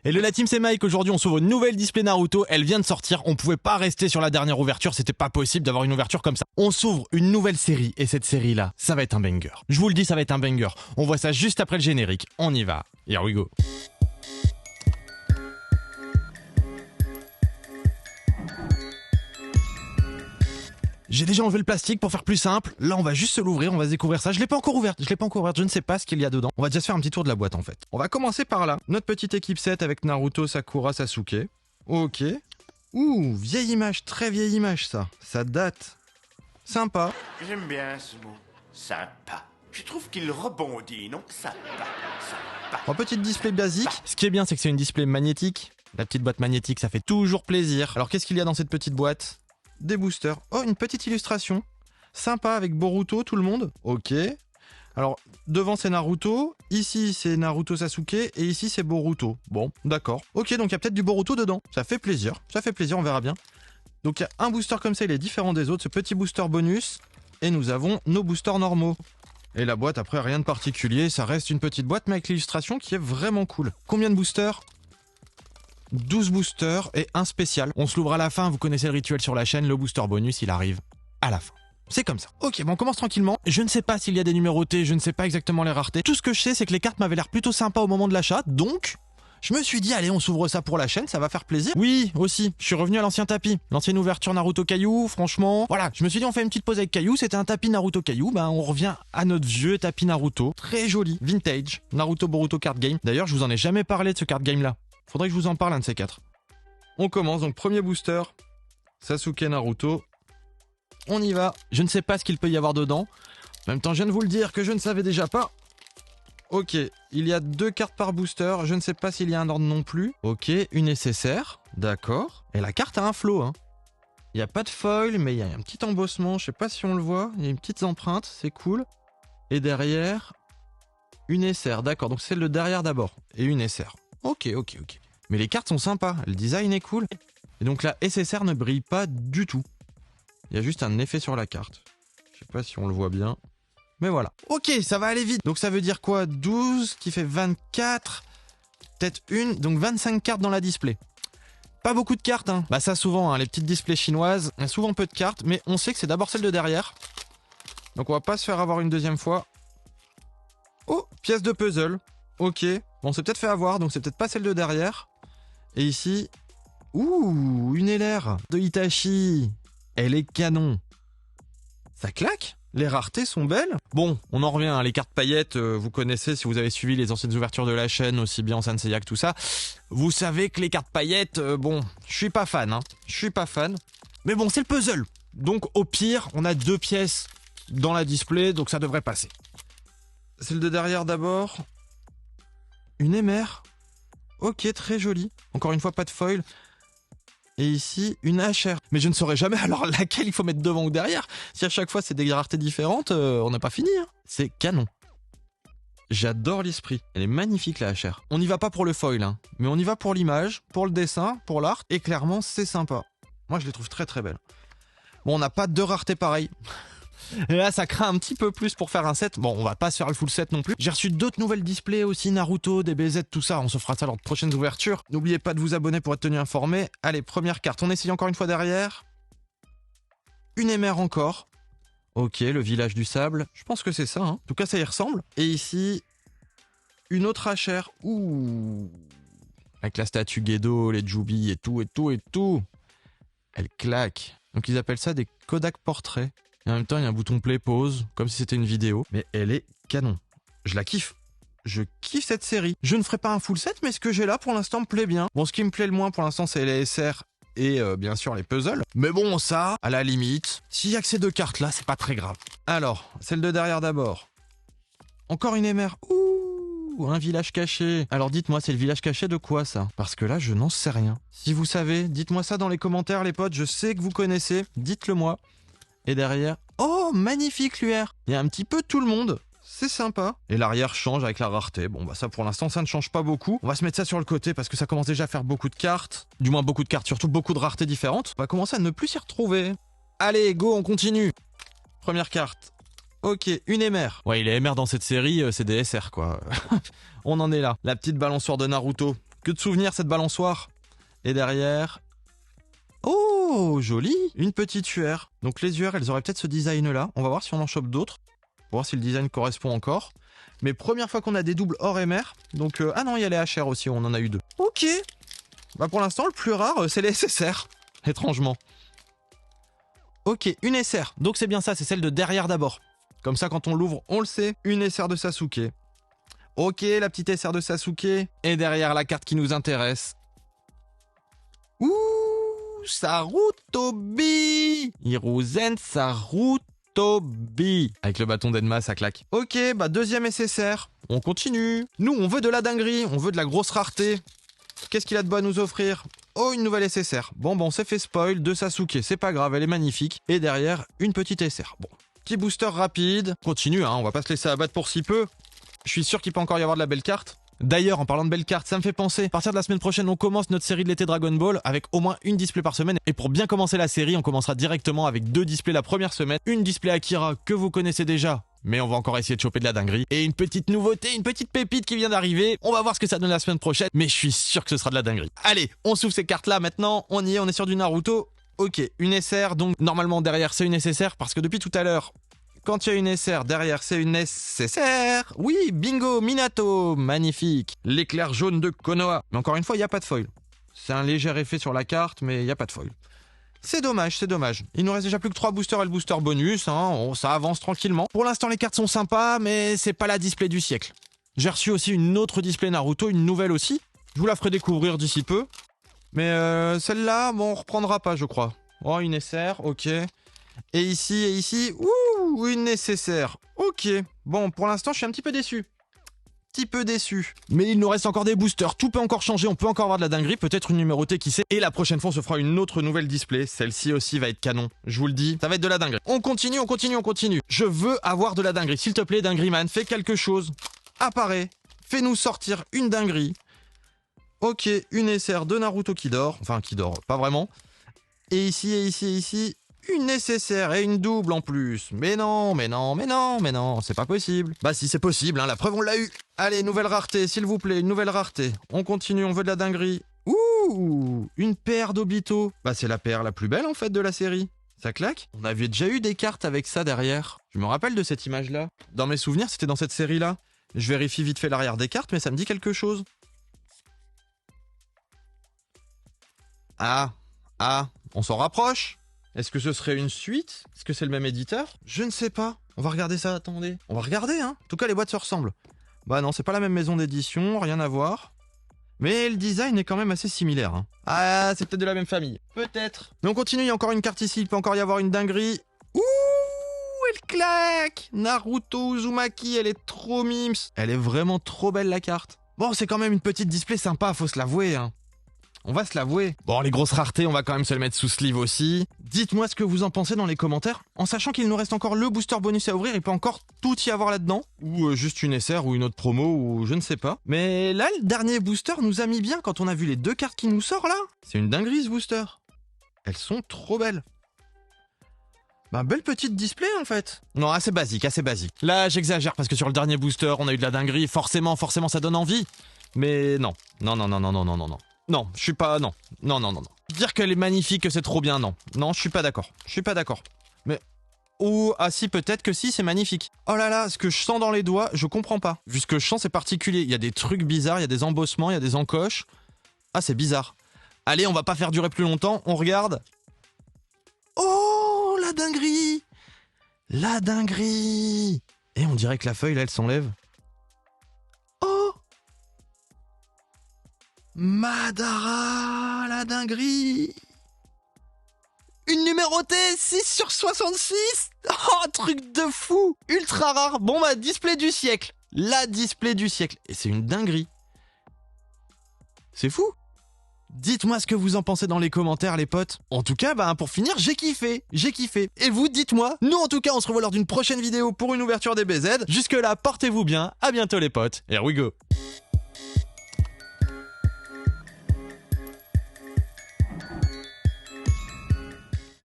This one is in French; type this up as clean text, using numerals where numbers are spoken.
Hello la team, c'est Mike. Aujourd'hui on s'ouvre une nouvelle display Naruto. Elle vient de sortir, on pouvait pas rester sur la dernière ouverture, c'était pas possible d'avoir une ouverture comme ça. On s'ouvre une nouvelle série et cette série là, ça va être un banger. Je vous le dis, ça va être un banger. On voit ça juste après le générique. On y va. Here we go. J'ai déjà enlevé le plastique pour faire plus simple. Là, on va juste se l'ouvrir, on va se découvrir ça. Je l'ai pas encore ouverte, je ne sais pas ce qu'il y a dedans. On va déjà se faire un petit tour de la boîte en fait. On va commencer par là. Notre petite équipe set avec Naruto, Sakura, Sasuke. Ok. Ouh, vieille image, très vieille image ça. Ça date. Sympa. J'aime bien ce mot, sympa. Je trouve qu'il rebondit, non? Sympa. En petite display basique. Ce qui est bien, c'est que c'est une display magnétique. La petite boîte magnétique, ça fait toujours plaisir. Alors, qu'est-ce qu'il y a dans cette petite boîte? Des boosters. Oh, une petite illustration. Sympa avec Boruto, tout le monde. Ok. Alors, devant c'est Naruto. Ici c'est Naruto Sasuke. Et ici c'est Boruto. Bon, d'accord. Ok, donc il y a peut-être du Boruto dedans. Ça fait plaisir. Ça fait plaisir, on verra bien. Donc il y a un booster comme ça, il est différent des autres. Ce petit booster bonus. Et nous avons nos boosters normaux. Et la boîte, après, rien de particulier. Ça reste une petite boîte, mais avec l'illustration qui est vraiment cool. Combien de boosters ? 12 boosters et un spécial. On se l'ouvre à la fin, vous connaissez le rituel sur la chaîne, le booster bonus, il arrive à la fin. C'est comme ça. Ok, bon, on commence tranquillement. Je ne sais pas s'il y a des numérotés, je ne sais pas exactement les raretés. Tout ce que je sais, c'est que les cartes m'avaient l'air plutôt sympas au moment de l'achat, donc je me suis dit, allez, on s'ouvre ça pour la chaîne, ça va faire plaisir. Oui, aussi, je suis revenu à l'ancien tapis. L'ancienne ouverture Naruto Caillou, franchement. Voilà, je me suis dit, on fait une petite pause avec Caillou, c'était un tapis Naruto Caillou. Ben, on revient à notre vieux tapis Naruto. Très joli, vintage, Naruto Boruto Card Game. D'ailleurs, je vous en ai jamais parlé de ce card game là. Faudrait que je vous en parle un de ces quatre. On commence, donc premier booster, Sasuke Naruto. On y va. Je ne sais pas ce qu'il peut y avoir dedans. En même temps, je viens de vous le dire que je ne savais déjà pas. Ok, il y a 2 cartes par booster. Je ne sais pas s'il y a un ordre non plus. Ok, une nécessaire. D'accord. Et la carte a un flow, hein. Il n'y a pas de foil, mais il y a un petit embossement. Je ne sais pas si on le voit. Il y a une petite empreinte, c'est cool. Et derrière, une SR. D'accord, donc c'est le derrière d'abord. Et une SR. Ok. Mais les cartes sont sympas, le design est cool. Et donc la SSR ne brille pas du tout. Il y a juste un effet sur la carte. Je sais pas si on le voit bien. Mais voilà. Ok, ça va aller vite. Donc ça veut dire quoi? 12 qui fait 24. Peut-être une. Donc 25 cartes dans la display. Pas beaucoup de cartes, hein. Bah ça souvent, hein, les petites displays chinoises. Il y a souvent peu de cartes, mais on sait que c'est d'abord celle de derrière. Donc on va pas se faire avoir une deuxième fois. Oh, pièce de puzzle. Ok. Bon, on s'est peut-être fait avoir, donc c'est peut-être pas celle de derrière. Et ici, ouh, une LR de Itachi. Elle est canon. Ça claque. Les raretés sont belles. Bon, on en revient, hein, les cartes paillettes, vous connaissez si vous avez suivi les anciennes ouvertures de la chaîne, aussi bien en Sanseiya que tout ça. Vous savez que les cartes paillettes, bon, je suis pas fan, hein. Je suis pas fan. Mais bon, c'est le puzzle. Donc au pire, on a 2 pièces dans la display, donc ça devrait passer. Celle de derrière d'abord. Une MR. Ok, très joli. Encore une fois, pas de foil. Et ici, une HR. Mais je ne saurais jamais alors laquelle il faut mettre devant ou derrière. Si à chaque fois c'est des raretés différentes, on n'a pas fini. Hein. C'est canon. J'adore l'esprit. Elle est magnifique la HR. On n'y va pas pour le foil, hein, mais on y va pour l'image, pour le dessin, pour l'art. Et clairement, c'est sympa. Moi, je les trouve très très belles. Bon, on n'a pas 2 raretés pareilles. Et là, ça craint un petit peu plus pour faire un set. Bon, on va pas se faire le full set non plus. J'ai reçu d'autres nouvelles displays aussi, Naruto, DBZ, tout ça. On se fera ça lors de prochaines ouvertures. N'oubliez pas de vous abonner pour être tenu informé. Allez, première carte. On essaye encore une fois derrière. Une MR encore. Ok, le village du sable. Je pense que c'est ça, hein. En tout cas, ça y ressemble. Et ici, une autre HR. Ouh. Avec la statue Gedo, les Jubi et tout. Elle claque. Donc, ils appellent ça des Kodak portraits. Et en même temps, il y a un bouton play pause, comme si c'était une vidéo. Mais elle est canon. Je la kiffe. Je kiffe cette série. Je ne ferai pas un full set, mais ce que j'ai là, pour l'instant, me plaît bien. Bon, ce qui me plaît le moins, pour l'instant, c'est les SR et bien sûr les puzzles. Mais bon, ça, à la limite, s'il y a que ces 2 cartes-là, c'est pas très grave. Alors, celle de derrière d'abord. Encore une MR. Ouh, un village caché. Alors dites-moi, c'est le village caché de quoi, ça? Parce que là, je n'en sais rien. Si vous savez, dites-moi ça dans les commentaires, les potes. Je sais que vous connaissez. Dites-le moi. Et derrière, oh, magnifique l'UR. Il y a un petit peu tout le monde. C'est sympa. Et l'arrière change avec la rareté. Bon, bah ça pour l'instant, ça ne change pas beaucoup. On va se mettre ça sur le côté parce que ça commence déjà à faire beaucoup de cartes. Du moins beaucoup de cartes, surtout beaucoup de raretés différentes. On va commencer à ne plus s'y retrouver. Allez, go, on continue. Première carte. Ok, une MR. Ouais, les MR dans cette série, c'est des SR, quoi. On en est là. La petite balançoire de Naruto. Que de souvenirs cette balançoire. Et derrière... Oh, joli. Une petite UR. Donc les UR, elles auraient peut-être ce design-là. On va voir si on en chope d'autres. Pour voir si le design correspond encore. Mais première fois qu'on a des doubles hors MR. Donc, ah non, il y a les HR aussi, on en a eu 2. Ok. Bah pour l'instant, le plus rare, c'est les SSR. Étrangement. Ok, une SR. Donc c'est bien ça, c'est celle de derrière d'abord. Comme ça, quand on l'ouvre, on le sait. Une SR de Sasuke. Ok, la petite SR de Sasuke. Et derrière, la carte qui nous intéresse. Ouh, Sarutobi Hiruzen Sarutobi. Avec le bâton d'Enma, ça claque. Ok, bah deuxième SSR. On continue. Nous, on veut de la dinguerie, on veut de la grosse rareté. Qu'est-ce qu'il a de bon à nous offrir? Oh, une nouvelle SSR. Bon, on s'est fait spoil de Sasuke, c'est pas grave, elle est magnifique. Et derrière, une petite SR. Bon, petit booster rapide. Continue, hein, on va pas se laisser abattre pour si peu. Je suis sûr qu'il peut encore y avoir de la belle carte. D'ailleurs, en parlant de belles cartes, ça me fait penser, à partir de la semaine prochaine, on commence notre série de l'été Dragon Ball avec au moins une display par semaine. Et pour bien commencer la série, on commencera directement avec 2 displays la première semaine. Une display Akira que vous connaissez déjà, mais on va encore essayer de choper de la dinguerie. Et une petite nouveauté, une petite pépite qui vient d'arriver. On va voir ce que ça donne la semaine prochaine, mais je suis sûr que ce sera de la dinguerie. Allez, on s'ouvre ces cartes-là maintenant, on y est, on est sur du Naruto. Ok, une SR, donc normalement derrière c'est une SSR, parce que depuis tout à l'heure... Quand il y a une SR, derrière c'est une SSR. Oui, bingo, Minato, magnifique. L'éclair jaune de Konoha. Mais encore une fois, il n'y a pas de foil. C'est un léger effet sur la carte, mais il n'y a pas de foil. C'est dommage, c'est dommage. Il nous reste déjà plus que 3 boosters et le booster bonus. Hein. Ça avance tranquillement. Pour l'instant, les cartes sont sympas, mais c'est pas la display du siècle. J'ai reçu aussi une autre display Naruto, une nouvelle aussi. Je vous la ferai découvrir d'ici peu. Mais celle-là, bon, on reprendra pas, je crois. Oh, une SR, ok. Et ici, ouh, une nécessaire. Ok. Bon, pour l'instant, je suis un petit peu déçu. Mais il nous reste encore des boosters. Tout peut encore changer. On peut encore avoir de la dinguerie. Peut-être une numérotée, qui sait. Et la prochaine fois, on se fera une autre nouvelle display. Celle-ci aussi va être canon. Je vous le dis. Ça va être de la dinguerie. On continue. Je veux avoir de la dinguerie. S'il te plaît, Dinguerie Man, fais quelque chose. Apparaît. Fais-nous sortir une dinguerie. Ok, une SR de Naruto qui dort. Enfin, qui dort. Pas vraiment. Et ici. Une nécessaire et une double en plus. Mais non, c'est pas possible. Bah si, c'est possible, hein, la preuve on l'a eu. Allez, nouvelle rareté, s'il vous plaît, une nouvelle rareté. On continue, on veut de la dinguerie. Ouh, une paire d'Obito. Bah c'est la paire la plus belle en fait de la série. Ça claque. On avait déjà eu des cartes avec ça derrière. Je me rappelle de cette image-là. Dans mes souvenirs, c'était dans cette série-là. Je vérifie vite fait l'arrière des cartes, mais ça me dit quelque chose. Ah, on s'en rapproche. Est-ce que ce serait une suite? Est-ce que c'est le même éditeur? Je ne sais pas. On va regarder ça, attendez. On va regarder, hein. En tout cas, les boîtes se ressemblent. Bah non, c'est pas la même maison d'édition, rien à voir. Mais le design est quand même assez similaire, hein. Ah, c'est peut-être de la même famille. Peut-être. Mais on continue, il y a encore une carte ici, il peut encore y avoir une dinguerie. Ouh, elle claque! Naruto Uzumaki, elle est trop mimes. Elle est vraiment trop belle, la carte. Bon, c'est quand même une petite display sympa, faut se l'avouer, hein. On va se l'avouer. Bon, les grosses raretés, on va quand même se le mettre sous sleeve aussi. Dites-moi ce que vous en pensez dans les commentaires, en sachant qu'il nous reste encore le booster bonus à ouvrir, il peut encore tout y avoir là-dedans. Ou juste une SR ou une autre promo, ou je ne sais pas. Mais là, le dernier booster nous a mis bien quand on a vu les 2 cartes qui nous sortent là. C'est une dinguerie ce booster. Elles sont trop belles. Bah, belle petite display en fait. Non, assez basique. Là, j'exagère parce que sur le dernier booster, on a eu de la dinguerie. Forcément, ça donne envie. Mais non. Non, je suis pas... Non. Dire qu'elle est magnifique, que c'est trop bien, non. Non, je suis pas d'accord. Mais... Ou... Ah si, peut-être que si, c'est magnifique. Oh là là, ce que je sens dans les doigts, je comprends pas. Vu ce que je sens, c'est particulier. Il y a des trucs bizarres, il y a des embossements, il y a des encoches. Ah, c'est bizarre. Allez, on va pas faire durer plus longtemps, on regarde. Oh, la dinguerie! Et on dirait que la feuille, là, elle s'enlève. Madara, la dinguerie. Une numérotée 6/66. Oh, truc de fou. Ultra rare. Bon bah, display du siècle. La display du siècle. Et c'est une dinguerie. C'est fou. Dites-moi ce que vous en pensez dans les commentaires, les potes. En tout cas, bah, pour finir, j'ai kiffé. Et vous, dites-moi. Nous, en tout cas, on se revoit lors d'une prochaine vidéo pour une ouverture des BZ. Jusque là, portez-vous bien. À bientôt, les potes. Here we go.